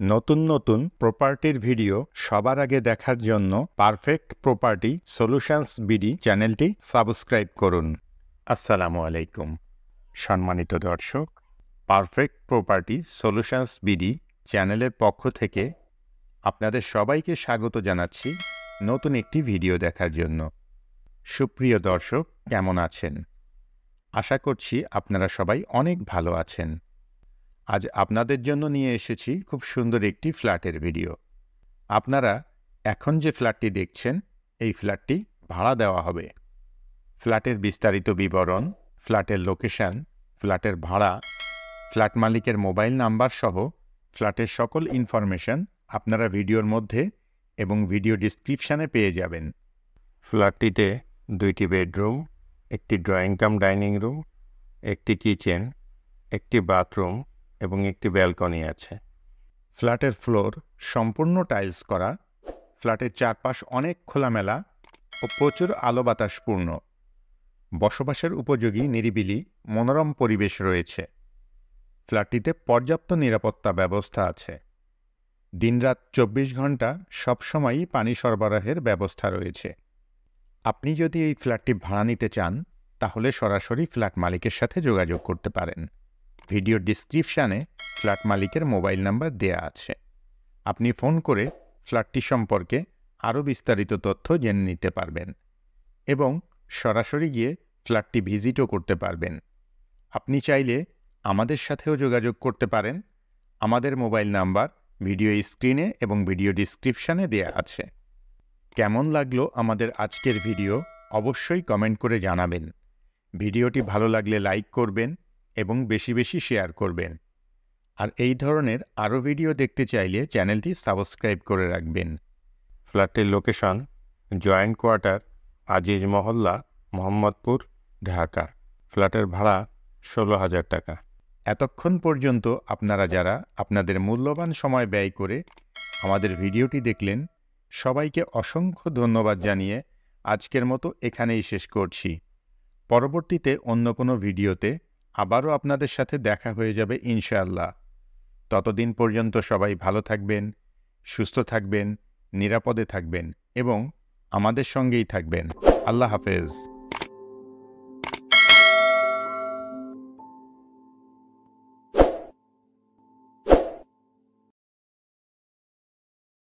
নতুন নতুন প্রপার্টির ভিডিও সবার আগে দেখার জন্য পারফেক্ট প্রপার্টি সলিউশনস বিডি চ্যানেলটি সাবস্ক্রাইব করুন। আসসালামু আলাইকুম সম্মানিত দর্শক, পারফেক্ট প্রপার্টি সলিউশনস বিডি চ্যানেলের পক্ষ থেকে আপনাদের সবাইকে স্বাগত জানাচ্ছি নতুন একটি ভিডিও দেখার জন্য। সুপ্রিয় দর্শক, কেমন আছেন? আশা করছি আপনারা সবাই অনেক ভালো আছেন। আজ আপনাদের জন্য নিয়ে এসেছি খুব সুন্দর একটি ফ্ল্যাটের ভিডিও। আপনারা এখন যে ফ্ল্যাটটি দেখছেন, এই ফ্ল্যাটটি ভাড়া দেওয়া হবে। ফ্ল্যাটের বিস্তারিত বিবরণ, ফ্ল্যাটের লোকেশন, ফ্ল্যাটের ভাড়া, ফ্ল্যাট মালিকের মোবাইল নাম্বার সহ ফ্ল্যাটের সকল ইনফরমেশন আপনারা ভিডিওর মধ্যে এবং ভিডিও ডিসক্রিপশানে পেয়ে যাবেন। ফ্ল্যাটটিতে 2টি বেডরুম, একটি ড্রয়িং কাম ডাইনিং রুম, একটি কিচেন, একটি বাথরুম এবং একটি ব্যালকনি আছে। ফ্ল্যাটের ফ্লোর সম্পূর্ণ টাইলস করা। ফ্ল্যাটের চারপাশ অনেক খোলামেলা ও প্রচুর আলো বাতাসপূর্ণ। বসবাসের উপযোগী নিরিবিলি মনোরম পরিবেশ রয়েছে। ফ্ল্যাটটিতে পর্যাপ্ত নিরাপত্তা ব্যবস্থা আছে। দিনরাত 24 ঘন্টা সবসময়ই পানি সরবরাহের ব্যবস্থা রয়েছে। আপনি যদি এই ফ্ল্যাটটি ভাড়া নিতে চান, তাহলে সরাসরি ফ্ল্যাট মালিকের সাথে যোগাযোগ করতে পারেন। ভিডিও ডিসক্রিপশানে ফ্ল্যাট মালিকের মোবাইল নাম্বার দেয়া আছে। আপনি ফোন করে ফ্ল্যাটটি সম্পর্কে আরও বিস্তারিত তথ্য জেনে নিতে পারবেন এবং সরাসরি গিয়ে ফ্ল্যাটটি ভিজিটও করতে পারবেন। আপনি চাইলে আমাদের সাথেও যোগাযোগ করতে পারেন। আমাদের মোবাইল নাম্বার ভিডিও স্ক্রিনে এবং ভিডিও ডিসক্রিপশানে দেয়া আছে। কেমন লাগলো আমাদের আজকের ভিডিও অবশ্যই কমেন্ট করে জানাবেন। ভিডিওটি ভালো লাগলে লাইক করবেন এবং বেশি বেশি শেয়ার করবেন। আর এই ধরনের আরও ভিডিও দেখতে চাইলে চ্যানেলটি সাবস্ক্রাইব করে রাখবেন। ফ্ল্যাটের লোকেশন জয়েন্ট কোয়ার্টার, আজিজ মহল্লা, মোহাম্মদপুর, ঢাকা। ফ্ল্যাটের ভাড়া 16,000 টাকা। এতক্ষণ পর্যন্ত আপনারা যারা আপনাদের মূল্যবান সময় ব্যয় করে আমাদের ভিডিওটি দেখলেন, সবাইকে অসংখ্য ধন্যবাদ জানিয়ে আজকের মতো এখানেই শেষ করছি। পরবর্তীতে অন্য কোনো ভিডিওতে আবারও আপনাদের সাথে দেখা হয়ে যাবে ইনশাআল্লাহ। ততদিন পর্যন্ত সবাই ভালো থাকবেন, সুস্থ থাকবেন, নিরাপদে থাকবেন এবং আমাদের সঙ্গেই থাকবেন। আল্লাহ হাফেজ।